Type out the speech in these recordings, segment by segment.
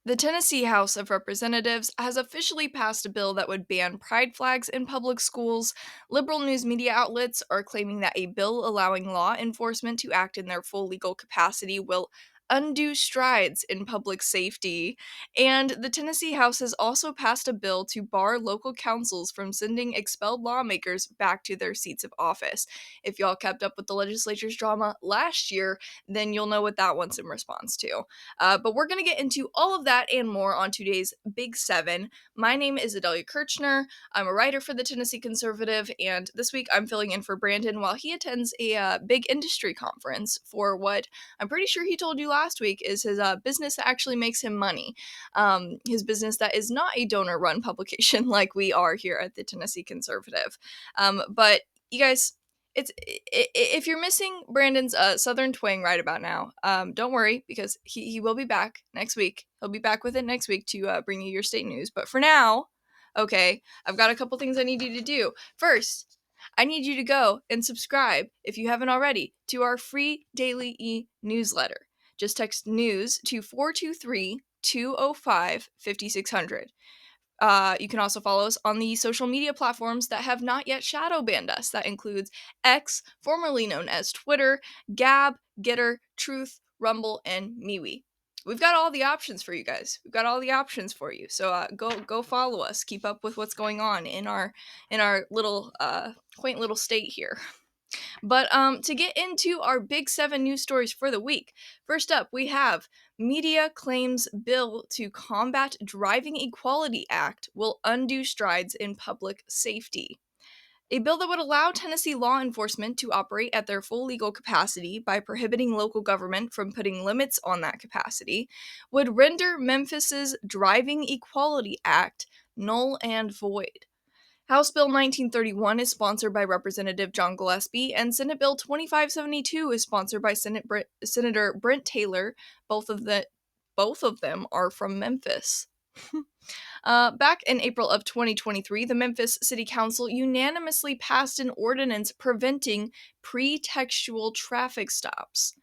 The Tennessee House of Representatives has officially passed a bill that would ban pride flags in public schools. Liberal news media outlets are claiming that a bill allowing law enforcement to act in their full legal capacity will undo strides in public safety. And the Tennessee House has also passed a bill to bar local councils from sending expelled lawmakers back to their seats of office. If y'all kept up with the legislature's drama last year, then you'll know what that one's in response to. But we're going to get into all of that and more on today's Big Seven. My name is Adelia Kirchner. I'm a writer for the Tennessee Conservative, and this week I'm filling in for Brandon while he attends a big industry conference for what I'm pretty sure he told you last week is his business that actually makes him money. His business that is not a donor run publication like we are here at the Tennessee Conservative. But you guys, if you're missing Brandon's southern twang right about now, don't worry because he will be back next week. He'll be back with it next week to bring you your state news. But for now, okay, I've got a couple things I need you to do. First, I need you to go and subscribe if you haven't already to our free daily e-newsletter. Just text news to 423 205 5600. You can also follow us on the social media platforms that have not yet shadow banned us. That includes X, formerly known as Twitter, Gab, Getter, Truth, Rumble, and MeWe. We've got all the options for you guys. We've got all the options for you. So go follow us. Keep up with what's going on in our little quaint little state here. But to get into our big seven news stories for the week, first up we have media claims bill to combat Driving Equality Act will undo strides in public safety. A bill that would allow Tennessee law enforcement to operate at their full legal capacity by prohibiting local government from putting limits on that capacity would render Memphis's Driving Equality Act null and void. House Bill 1931 is sponsored by Representative John Gillespie, and Senate Bill 2572 is sponsored by Senator Brent Taylor. Both of them are from Memphis. Back in April of 2023, the Memphis City Council unanimously passed an ordinance preventing pretextual traffic stops.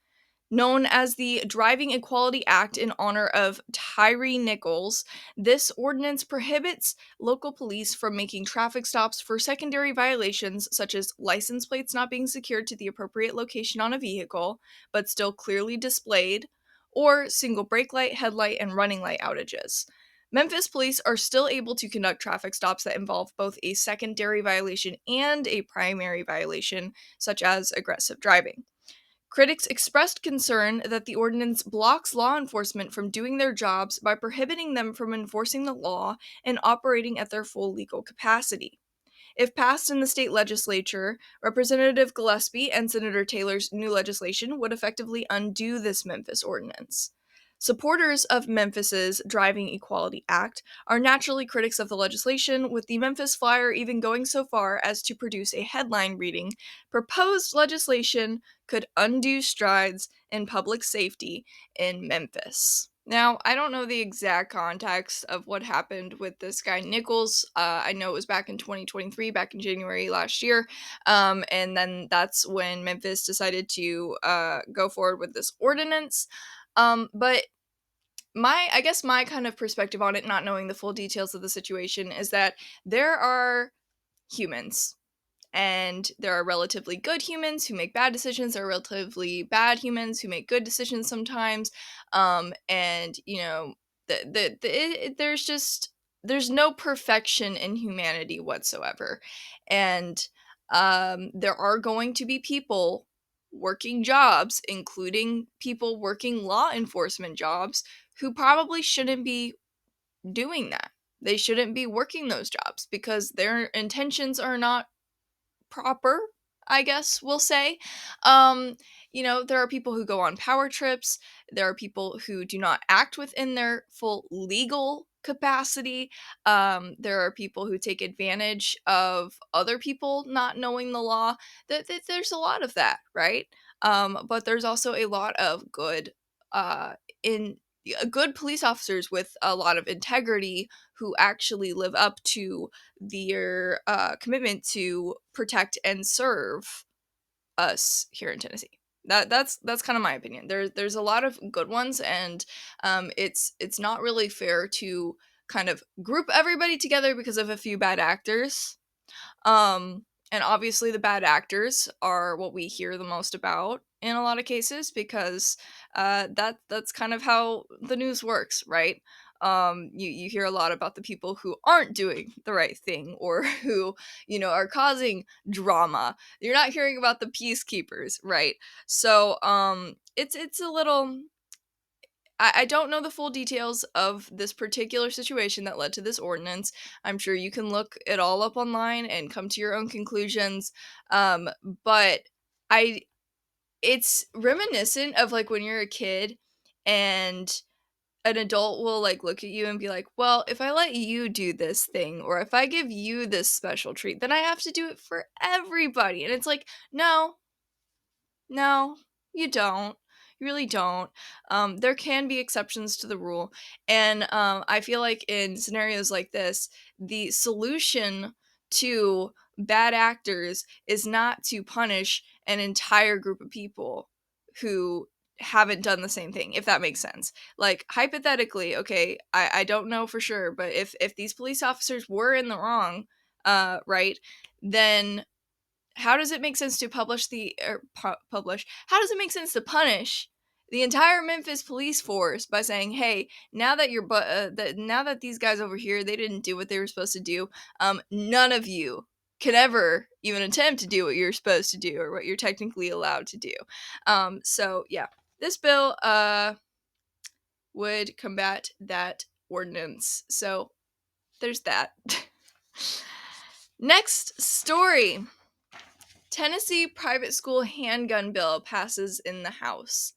Known as the Driving Equality Act in honor of Tyree Nichols, this ordinance prohibits local police from making traffic stops for secondary violations such as license plates not being secured to the appropriate location on a vehicle, but still clearly displayed, or single brake light, headlight, and running light outages. Memphis police are still able to conduct traffic stops that involve both a secondary violation and a primary violation, such as aggressive driving. Critics expressed concern that the ordinance blocks law enforcement from doing their jobs by prohibiting them from enforcing the law and operating at their full legal capacity. If passed in the state legislature, Representative Gillespie and Senator Taylor's new legislation would effectively undo this Memphis ordinance. Supporters of Memphis's Driving Equality Act are naturally critics of the legislation, with the Memphis Flyer even going so far as to produce a headline reading, "Proposed legislation could undo strides in public safety in Memphis." Now, I don't know the exact context of what happened with this guy Nichols. I know it was back in 2023, back in January last year. And then that's when Memphis decided to go forward with this ordinance. But I guess my kind of perspective on it, not knowing the full details of the situation, is that there are humans. And there are relatively good humans who make bad decisions. There are relatively bad humans who make good decisions sometimes. And there's no perfection in humanity whatsoever. And there are going to be people working jobs, including people working law enforcement jobs, who probably shouldn't be doing that. They shouldn't be working those jobs because their intentions are not proper, I guess we'll say. There are people who go on power trips. There are people who do not act within their full legal capacity. There are people who take advantage of other people not knowing the law. There's a lot of that, right? But there's also a lot of in good police officers with a lot of integrity who actually live up to their commitment to protect and serve us here in Tennessee. That's kind of my opinion. There's a lot of good ones, and it's not really fair to kind of group everybody together because of a few bad actors. And obviously the bad actors are what we hear the most about in a lot of cases because that's kind of how the news works, right? You hear a lot about the people who aren't doing the right thing or who, are causing drama. You're not hearing about the peacekeepers, right? So it's a little. I don't know the full details of this particular situation that led to this ordinance. I'm sure you can look it all up online and come to your own conclusions. But I it's reminiscent of like when you're a kid and an adult will like look at you and be like, "Well, if I let you do this thing or if I give you this special treat, then I have to do it for everybody." And it's like, "No, no, you don't. You really don't. There can be exceptions to the rule. And I feel like in scenarios like this, the solution to bad actors is not to punish an entire group of people who haven't done the same thing, if that makes sense. Like, hypothetically, okay, I don't know for sure, but if these police officers were in the wrong, right, then how does it make sense to publish? How does it make sense to punish the entire Memphis police force by saying, "Hey, now that now that these guys over here they didn't do what they were supposed to do, none of you can ever even attempt to do what you're supposed to do or what you're technically allowed to do." So yeah, this bill would combat that ordinance. So there's that. Next story. Tennessee private school handgun bill passes in the House.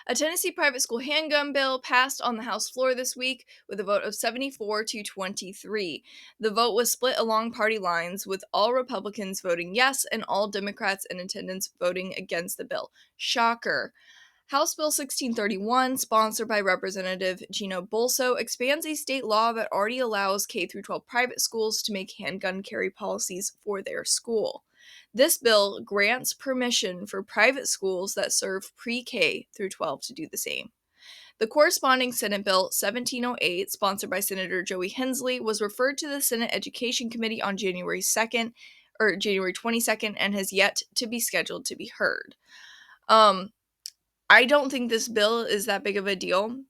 A Tennessee private school handgun bill passed on the House floor this week with a vote of 74 to 23. The vote was split along party lines, with all Republicans voting yes and all Democrats in attendance voting against the bill. Shocker. House Bill 1631, sponsored by Representative Gino Bolso, expands a state law that already allows K through 12 private schools to make handgun carry policies for their school. This bill grants permission for private schools that serve pre-K through 12 to do the same. The corresponding Senate Bill 1708, sponsored by Senator Joey Hensley, was referred to the Senate Education Committee on January 22nd, and has yet to be scheduled to be heard. I don't think this bill is that big of a deal.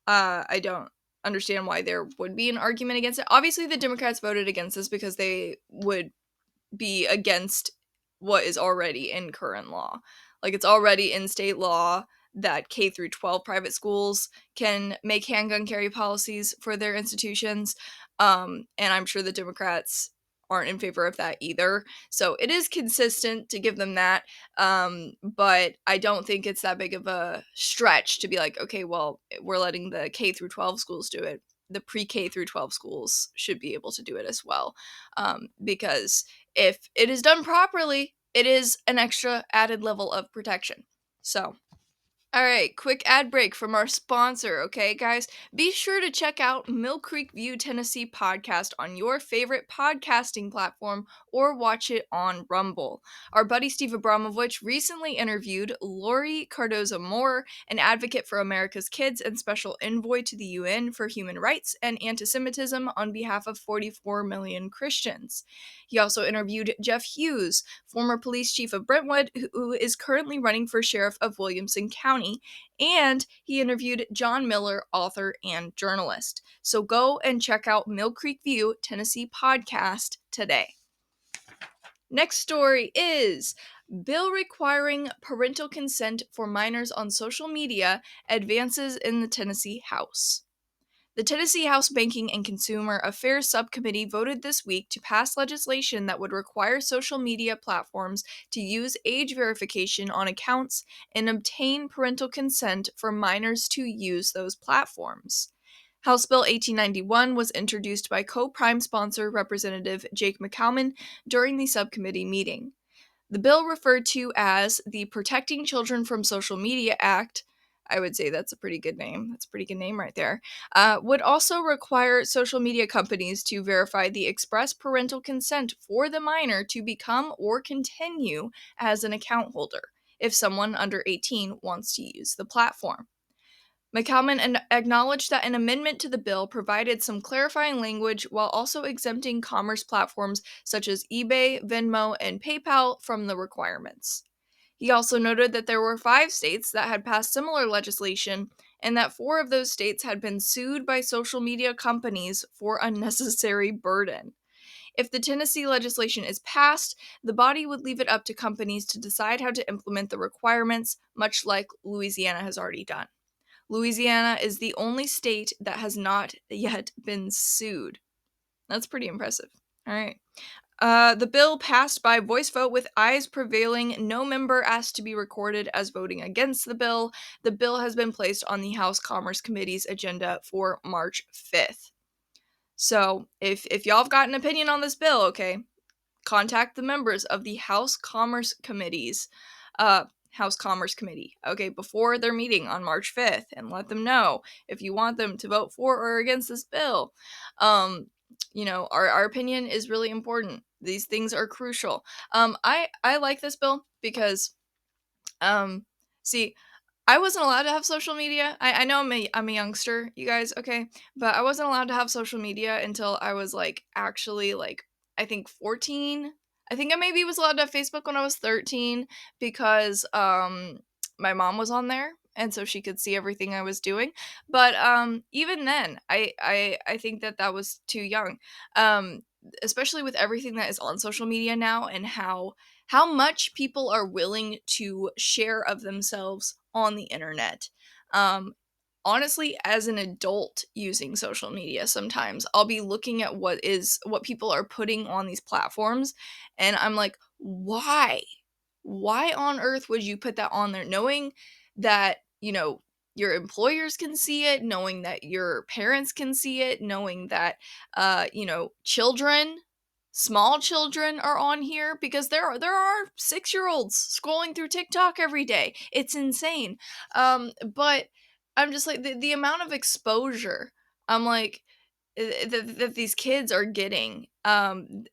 I don't understand why there would be an argument against it. Obviously, the Democrats voted against this because they would be against what is already in current law. Like, it's already in state law that K through 12 private schools can make handgun carry policies for their institutions. And I'm sure the Democrats aren't in favor of that either. So it is consistent to give them that. But I don't think it's that big of a stretch to be like, okay, well, we're letting the K through 12 schools do it. The pre-K through 12 schools should be able to do it as well. Because if it is done properly, it is an extra added level of protection. So, all right, quick ad break from our sponsor, okay, guys? Be sure to check out Mill Creek View Tennessee podcast on your favorite podcasting platform or watch it on Rumble. Our buddy Steve Abramovich recently interviewed Lori Cardozo Moore, an advocate for America's kids and special envoy to the UN for human rights and anti-Semitism on behalf of 44 million Christians. He also interviewed Jeff Hughes, former police chief of Brentwood, who is currently running for sheriff of Williamson County, and he interviewed John Miller, author and journalist. So go and check out Mill Creek View Tennessee podcast today. Next story is bill requiring parental consent for minors on social media advances in the Tennessee House. The Tennessee House Banking and Consumer Affairs Subcommittee voted this week to pass legislation that would require social media platforms to use age verification on accounts and obtain parental consent for minors to use those platforms. House Bill 1891 was introduced by co-prime sponsor Representative Jake McCalman during the subcommittee meeting. The bill, referred to as the Protecting Children from Social Media Act, I would say that's a pretty good name. That's a pretty good name right there. Would also require social media companies to verify the express parental consent for the minor to become or continue as an account holder. if someone under 18 wants to use the platform. McCalman acknowledged that an amendment to the bill provided some clarifying language while also exempting commerce platforms such as eBay, Venmo, and PayPal from the requirements. He also noted that there were 5 states that had passed similar legislation and that 4 of those states had been sued by social media companies for unnecessary burden. If the Tennessee legislation is passed, the body would leave it up to companies to decide how to implement the requirements, much like Louisiana has already done. Louisiana is the only state that has not yet been sued. That's pretty impressive. All right. The bill passed by voice vote with ayes prevailing. No member asked to be recorded as voting against the bill. The bill has been placed on the House Commerce Committee's agenda for March 5th. So, if y'all have got an opinion on this bill, okay, contact the members of the House Commerce Committee, okay, before their meeting on March 5th, and let them know if you want them to vote for or against this bill. Our opinion is really important. These things are crucial. I like this bill because, see, I wasn't allowed to have social media. I know I'm a youngster, you guys, okay? But I wasn't allowed to have social media until I was actually I think 14. I think I maybe was allowed to have Facebook when I was 13 because my mom was on there and so she could see everything I was doing. But even then, I think that was too young. Especially with everything that is on social media now and how much people are willing to share of themselves on the internet. Honestly, as an adult using social media, sometimes I'll be looking at what people are putting on these platforms, and I'm like, why? Why on earth would you put that on there, knowing that your employers can see it, knowing that your parents can see it, knowing that children, small children are on here, because there are 6-year-olds scrolling through TikTok every day. It's insane. But I'm just like the amount of exposure. I'm like that these kids are getting, on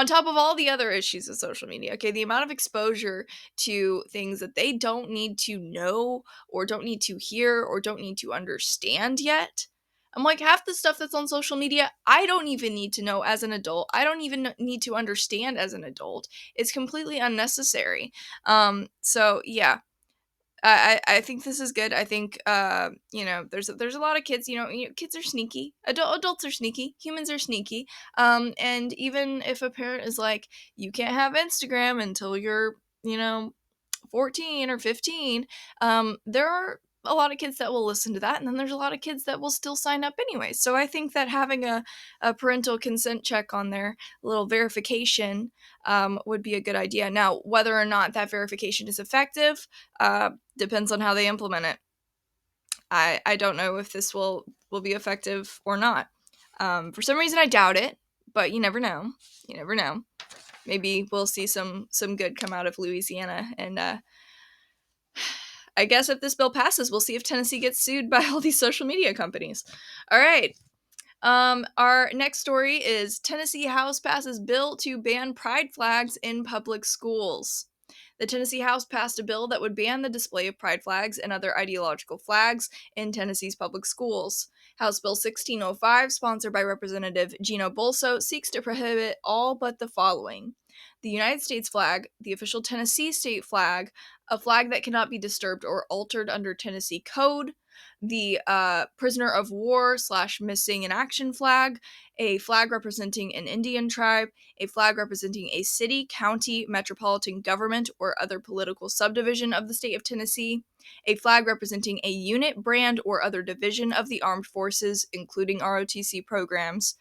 top of all the other issues of social media. Okay, the amount of exposure to things that they don't need to know or don't need to hear or don't need to understand yet. I'm like, half the stuff that's on social media, I don't even need to know as an adult. I don't even need to understand as an adult. It's completely unnecessary. So yeah, I think this is good. I think there's a lot of kids. Kids are sneaky. Adults are sneaky. Humans are sneaky. And even if a parent is like, you can't have Instagram until you're 14 or 15, there are a lot of kids that will listen to that, and then there's a lot of kids that will still sign up anyway. So I think that having a parental consent check on there, a little verification, would be a good idea. Now, whether or not that verification is effective depends on how they implement it. I don't know if this will be effective or not. For some reason, I doubt it, but you never know. You never know. Maybe we'll see some good come out of Louisiana, and I guess if this bill passes, we'll see if Tennessee gets sued by all these social media companies. All right. Our next story is Tennessee House passes bill to ban pride flags in public schools. The Tennessee House passed a bill that would ban the display of pride flags and other ideological flags in Tennessee's public schools. House Bill 1605, sponsored by Representative Gino Bolso, seeks to prohibit all but the following: the United States flag, the official Tennessee state flag, a flag that cannot be disturbed or altered under Tennessee code, the prisoner of war / missing in action flag, a flag representing an Indian tribe, a flag representing a city, county, metropolitan government, or other political subdivision of the state of Tennessee, a flag representing a unit, brand, or other division of the armed forces, including ROTC programs,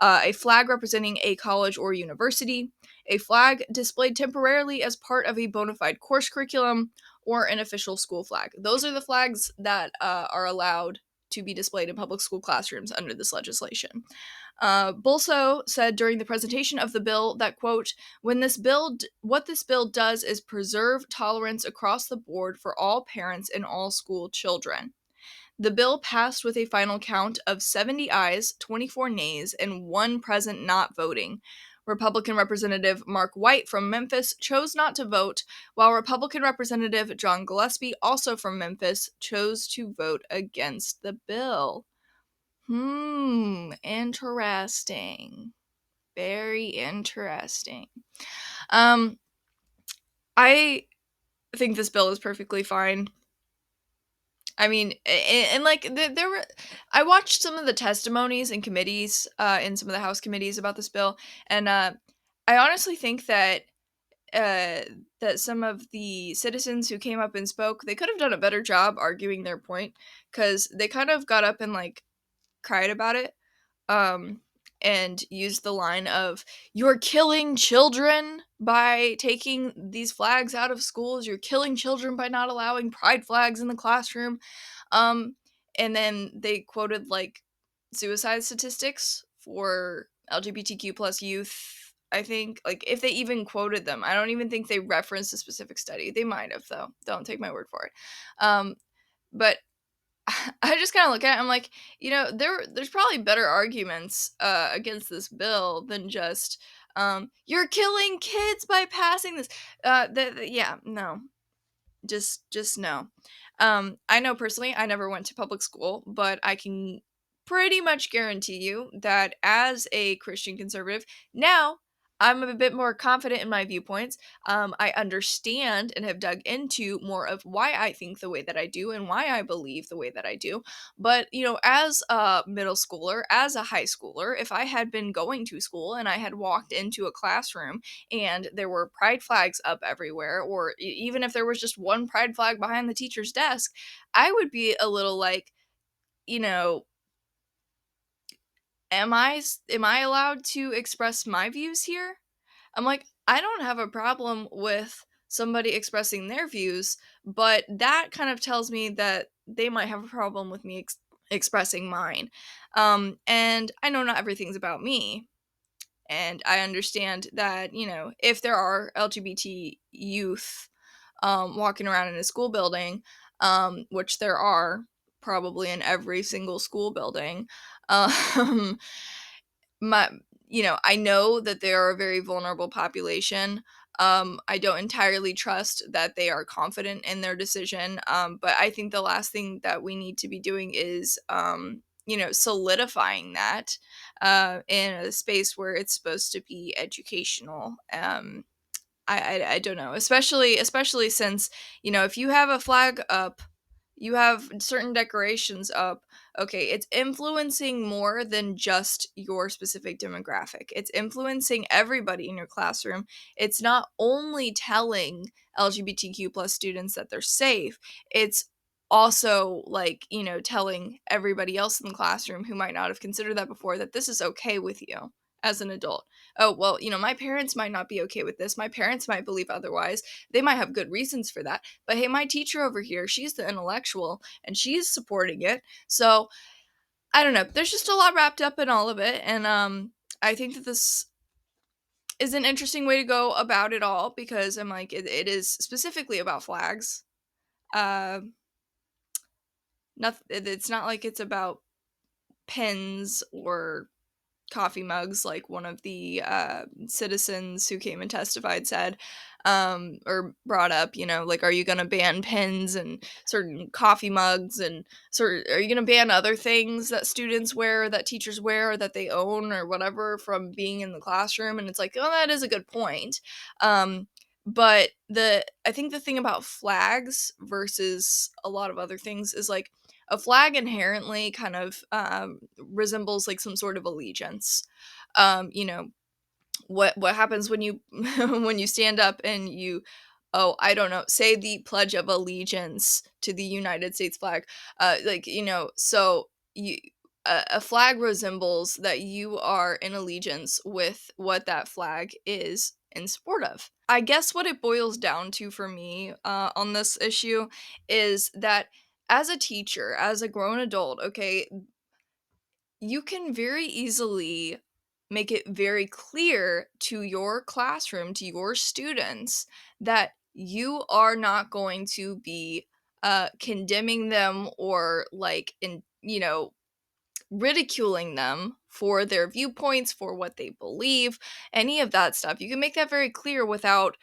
a flag representing a college or university, a flag displayed temporarily as part of a bona fide course curriculum, or an official school flag. Those are the flags that are allowed to be displayed in public school classrooms under this legislation. Bolso said during the presentation of the bill that, quote, what this bill does is preserve tolerance across the board for all parents and all school children. The bill passed with a final count of 70 ayes, 24 nays, and 1 present not voting, Republican Representative Mark White from Memphis chose not to vote, while Republican Representative John Gillespie, also from Memphis, chose to vote against the bill. Interesting. Very interesting. I think this bill is perfectly fine. I mean, and like there were, I watched some of the testimonies in committees, in some of the House committees about this bill, and I honestly think uh, that some of the citizens who came up and spoke, they could have done a better job arguing their point, because they kind of got up and like cried about it, um, and used the line of "You're killing children by taking these flags out of schools. You're killing children by not allowing pride flags in the classroom." Um, and then they quoted like suicide statistics for LGBTQ plus youth. I think, like, if they even quoted them, I don't even think they referenced a specific study. They might have, though. Don't take my word for it. But I just kind of look at it. I'm like, there's probably better arguments against this bill than just you're killing kids by passing this. Yeah, no, just no. I know personally, I never went to public school, but I can pretty much guarantee you that as a Christian conservative, now I'm a bit more confident in my viewpoints. I understand and have dug into more of why I think the way that I do and why I believe the way that I do. But, as a middle schooler, as a high schooler, if I had been going to school and I had walked into a classroom and there were pride flags up everywhere, or even if there was just one pride flag behind the teacher's desk, I would be a little like, you know, am I allowed to express my views here? I'm like, I don't have a problem with somebody expressing their views, but that kind of tells me that they might have a problem with me expressing mine. And I know not everything's about me, and I understand that, if there are LGBT youth walking around in a school building, which there are probably in every single school building, um, my, I know that they are a very vulnerable population. I don't entirely trust that they are confident in their decision. But I think the last thing that we need to be doing is, solidifying that in a space where it's supposed to be educational. I don't know, especially since, if you have a flag up, you have certain decorations up. Okay, it's influencing more than just your specific demographic. It's influencing everybody in your classroom. It's not only telling LGBTQ plus students that they're safe, it's also like, telling everybody else in the classroom who might not have considered that before, that this is okay with you as an adult. Oh, well, my parents might not be okay with this. My parents might believe otherwise. They might have good reasons for that. But hey, my teacher over here, she's the intellectual and she's supporting it. So I don't know. There's just a lot wrapped up in all of it. And I think that this is an interesting way to go about it all, because I'm like, it is specifically about flags. Uh, it's not like it's about pens or coffee mugs, like one of the citizens who came and testified said, or brought up, like, are you going to ban pens and certain coffee mugs, and are you going to ban other things that students wear, that teachers wear, or that they own or whatever, from being in the classroom? And it's like, oh, that is a good point. But I think the thing about flags versus a lot of other things is, like, a flag inherently kind of resembles like some sort of allegiance. You know, what happens when you when you stand up and you, oh, I don't know, say the Pledge of Allegiance to the United States flag, like, so you, a flag resembles that you are in allegiance with what that flag is in support of. I guess what it boils down to for me on this issue is that, as a teacher, as a grown adult, okay, you can very easily make it very clear to your classroom, to your students, that you are not going to be condemning them, or like, in ridiculing them for their viewpoints, for what they believe, any of that stuff. You can make that very clear without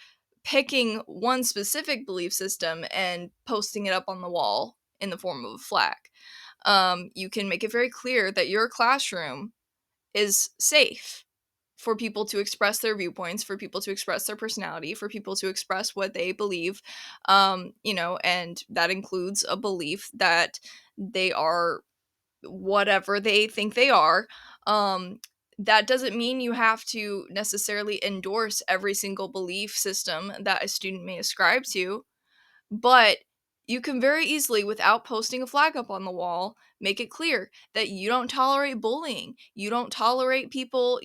picking one specific belief system and posting it up on the wall in the form of a flag. You can make it very clear that your classroom is safe for people to express their viewpoints, for people to express their personality, for people to express what they believe, and that includes a belief that they are whatever they think they are. That doesn't mean you have to necessarily endorse every single belief system that a student may ascribe to, but you can very easily, without posting a flag up on the wall, make it clear that you don't tolerate bullying. You don't tolerate people,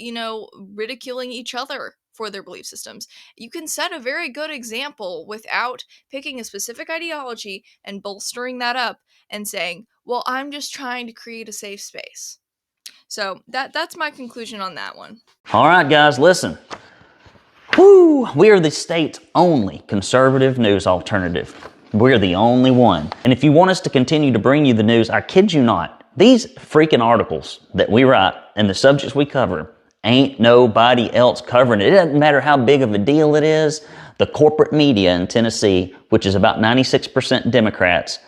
ridiculing each other for their belief systems. You can set a very good example without picking a specific ideology and bolstering that up and saying, well, I'm just trying to create a safe space. So that's my conclusion on that one. All right, guys, listen. Woo! We are the state's only conservative news alternative. We're the only one. And if you want us to continue to bring you the news, I kid you not, these freaking articles that we write and the subjects we cover, ain't nobody else covering it. It doesn't matter how big of a deal it is. The corporate media in Tennessee, which is about 96% Democrats,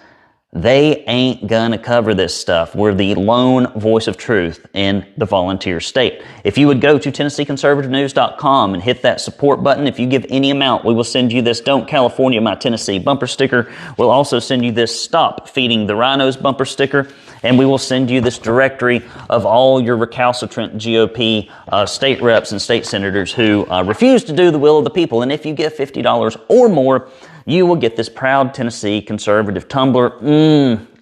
they ain't gonna cover this stuff. We're the lone voice of truth in the volunteer state. If you would go to TennesseeConservativeNews.com and hit that support button, if you give any amount, we will send you this Don't California My Tennessee bumper sticker. We'll also send you this Stop Feeding the Rhinos bumper sticker. And we will send you this directory of all your recalcitrant GOP state reps and state senators who refuse to do the will of the people. And if you give $50 or more, you will get this proud Tennessee conservative tumbler.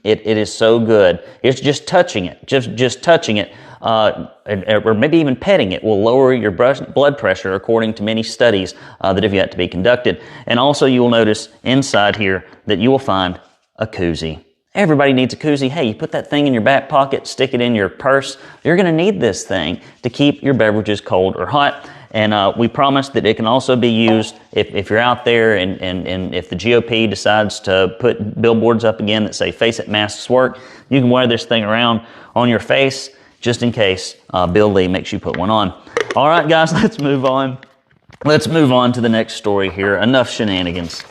It is so good. It's just touching it, just touching it, or maybe even petting it will lower your blood pressure, according to many studies that have yet to be conducted. And also, you will notice inside here that you will find a koozie. Everybody needs a koozie. Hey, you put that thing in your back pocket, stick it in your purse. You're going to need this thing to keep your beverages cold or hot. And we promise that it can also be used if you're out there and if the GOP decides to put billboards up again that say, "Face it, masks work," you can wear this thing around on your face just in case Bill Lee makes you put one on. All right, guys, let's move on. Let's move on to the next story here. Enough shenanigans.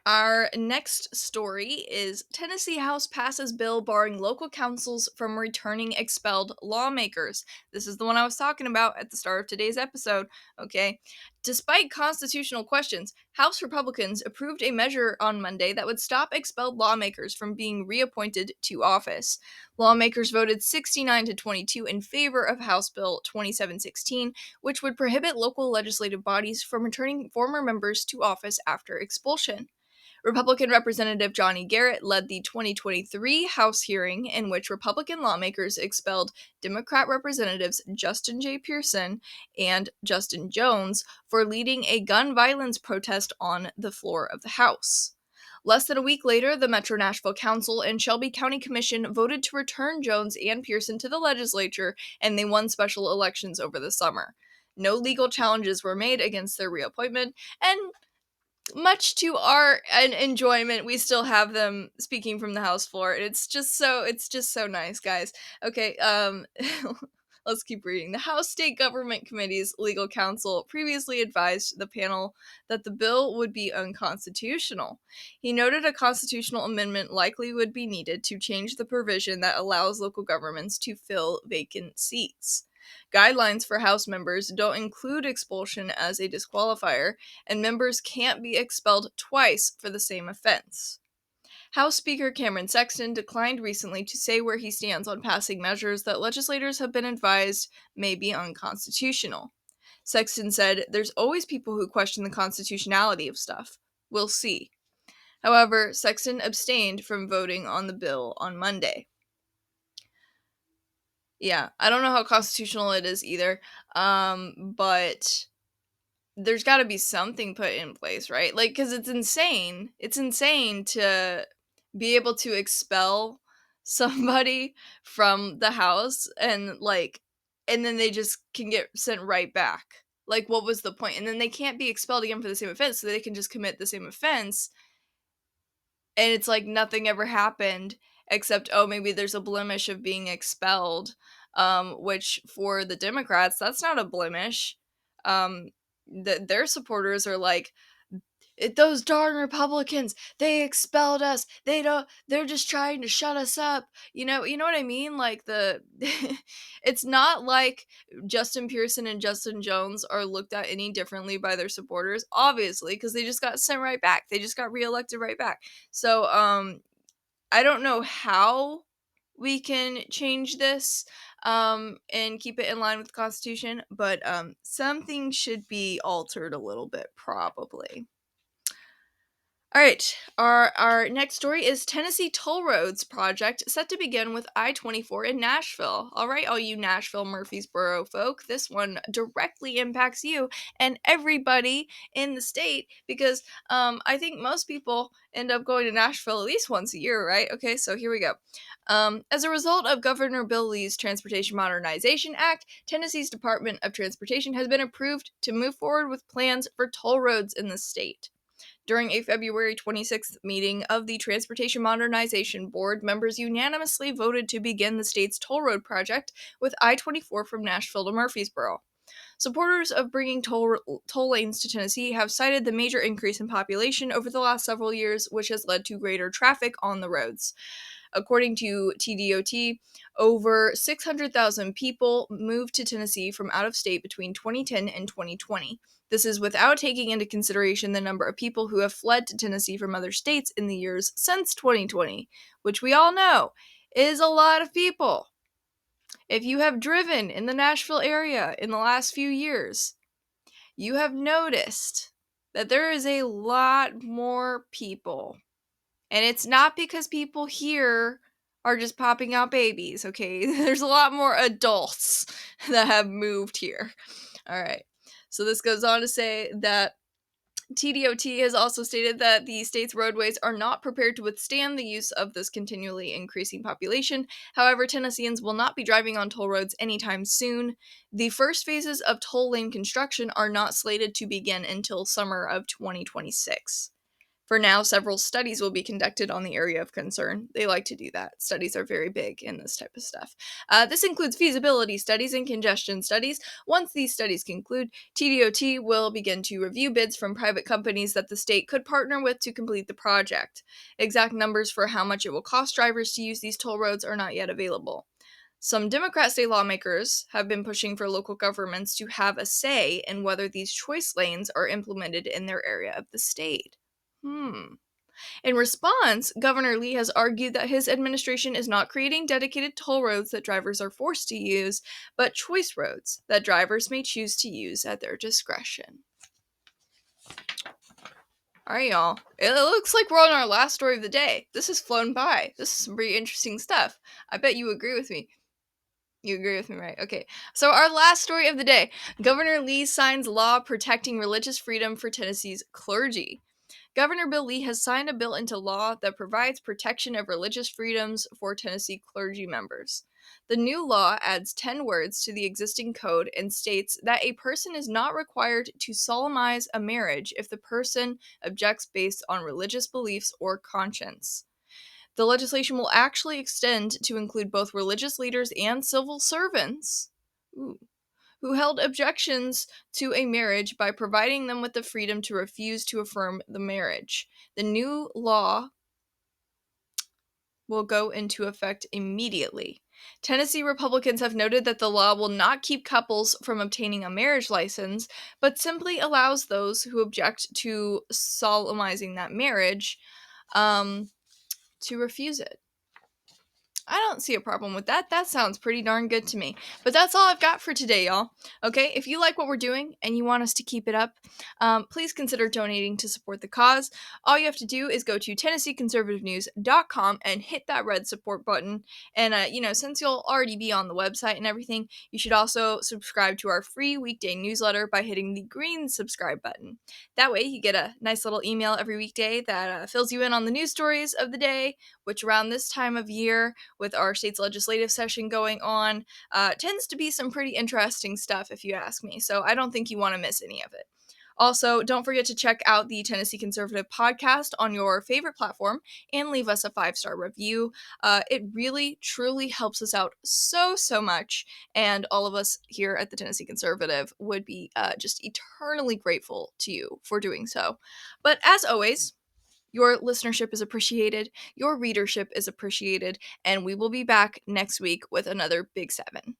Our next story is Tennessee House passes bill barring local councils from returning expelled lawmakers. This is the one I was talking about at the start of today's episode, okay? Despite constitutional questions, House Republicans approved a measure on Monday that would stop expelled lawmakers from being reappointed to office. Lawmakers voted 69 to 22 in favor of House Bill 2716, which would prohibit local legislative bodies from returning former members to office after expulsion. Republican Representative Johnny Garrett led the 2023 House hearing in which Republican lawmakers expelled Democrat Representatives Justin J. Pearson and Justin Jones for leading a gun violence protest on the floor of the House. Less than a week later, the Metro Nashville Council and Shelby County Commission voted to return Jones and Pearson to the legislature, and they won special elections over the summer. No legal challenges were made against their reappointment, and much to our enjoyment, we still have them speaking from the House floor. It's just so nice, guys. Okay, let's keep reading. The House State Government Committee's legal counsel previously advised the panel that the bill would be unconstitutional. He noted a constitutional amendment likely would be needed to change the provision that allows local governments to fill vacant seats. Guidelines for House members don't include expulsion as a disqualifier, and members can't be expelled twice for the same offense. House Speaker Cameron Sexton declined recently to say where he stands on passing measures that legislators have been advised may be unconstitutional. Sexton said, "There's always people who question the constitutionality of stuff. We'll see." However, Sexton abstained from voting on the bill on Monday. Yeah, I don't know how constitutional it is either, but there's got to be something put in place, right? Like, because it's insane. It's insane to be able to expel somebody from the house and then they just can get sent right back. Like, what was the point? And then they can't be expelled again for the same offense, so they can just commit the same offense, and it's like nothing ever happened. except, oh, maybe there's a blemish of being expelled, which for the Democrats, that's not a blemish. Their supporters are like, those darn Republicans, they expelled us. They're just trying to shut us up. You know what I mean? Like it's not like Justin Pearson and Justin Jones are looked at any differently by their supporters, obviously, because they just got sent right back. They just got reelected right back. So, I don't know how we can change this and keep it in line with the Constitution, but something should be altered a little bit, probably. All right, our next story is Tennessee Toll Roads project set to begin with I-24 in Nashville. All right, all you Nashville Murfreesboro folk, this one directly impacts you and everybody in the state because I think most people end up going to Nashville at least once a year, right? Okay, so here we go. As a result of Governor Bill Lee's Transportation Modernization Act, Tennessee's Department of Transportation has been approved to move forward with plans for toll roads in the state. During a February 26th meeting of the Transportation Modernization Board, members unanimously voted to begin the state's toll road project with I-24 from Nashville to Murfreesboro. Supporters of bringing toll lanes to Tennessee have cited the major increase in population over the last several years, which has led to greater traffic on the roads. According to TDOT, over 600,000 people moved to Tennessee from out of state between 2010 and 2020. This is without taking into consideration the number of people who have fled to Tennessee from other states in the years since 2020, which we all know is a lot of people. If you have driven in the Nashville area in the last few years, you have noticed that there is a lot more people. And it's not because people here are just popping out babies, okay? There's a lot more adults that have moved here. All right. So this goes on to say that TDOT has also stated that the state's roadways are not prepared to withstand the use of this continually increasing population. However, Tennesseans will not be driving on toll roads anytime soon. The first phases of toll lane construction are not slated to begin until summer of 2026. For now, several studies will be conducted on the area of concern. They like to do that. Studies are very big in this type of stuff. This includes feasibility studies and congestion studies. Once these studies conclude, TDOT will begin to review bids from private companies that the state could partner with to complete the project. Exact numbers for how much it will cost drivers to use these toll roads are not yet available. Some Democrat state lawmakers have been pushing for local governments to have a say in whether these choice lanes are implemented in their area of the state. In response, Governor Lee has argued that his administration is not creating dedicated toll roads that drivers are forced to use, but choice roads that drivers may choose to use at their discretion. All right, y'all. It looks like we're on our last story of the day. This has flown by. This is some pretty interesting stuff. I bet you agree with me. You agree with me, right? Okay. So our last story of the day. Governor Lee signs law protecting religious freedom for Tennessee's clergy. Governor Bill Lee has signed a bill into law that provides protection of religious freedoms for Tennessee clergy members. The new law adds 10 words to the existing code and states that a person is not required to solemnize a marriage if the person objects based on religious beliefs or conscience. The legislation will actually extend to include both religious leaders and civil servants. Ooh, who held objections to a marriage by providing them with the freedom to refuse to affirm the marriage. The new law will go into effect immediately. Tennessee Republicans have noted that the law will not keep couples from obtaining a marriage license, but simply allows those who object to solemnizing that marriage to refuse it. I don't see a problem with that. That sounds pretty darn good to me. But that's all I've got for today, y'all. Okay, if you like what we're doing and you want us to keep it up, please consider donating to support the cause. All you have to do is go to TennesseeConservativeNews.com and hit that red support button. And, since you'll already be on the website and everything, you should also subscribe to our free weekday newsletter by hitting the green subscribe button. That way, you get a nice little email every weekday that fills you in on the news stories of the day, which around this time of year, with our state's legislative session going on, tends to be some pretty interesting stuff, if you ask me. So I don't think you want to miss any of it. Also, don't forget to check out the Tennessee Conservative podcast on your favorite platform and leave us a 5-star review. It really, truly helps us out so much, and all of us here at the Tennessee Conservative would be just eternally grateful to you for doing so. But as always, your listenership is appreciated, your readership is appreciated, and we will be back next week with another Big 7.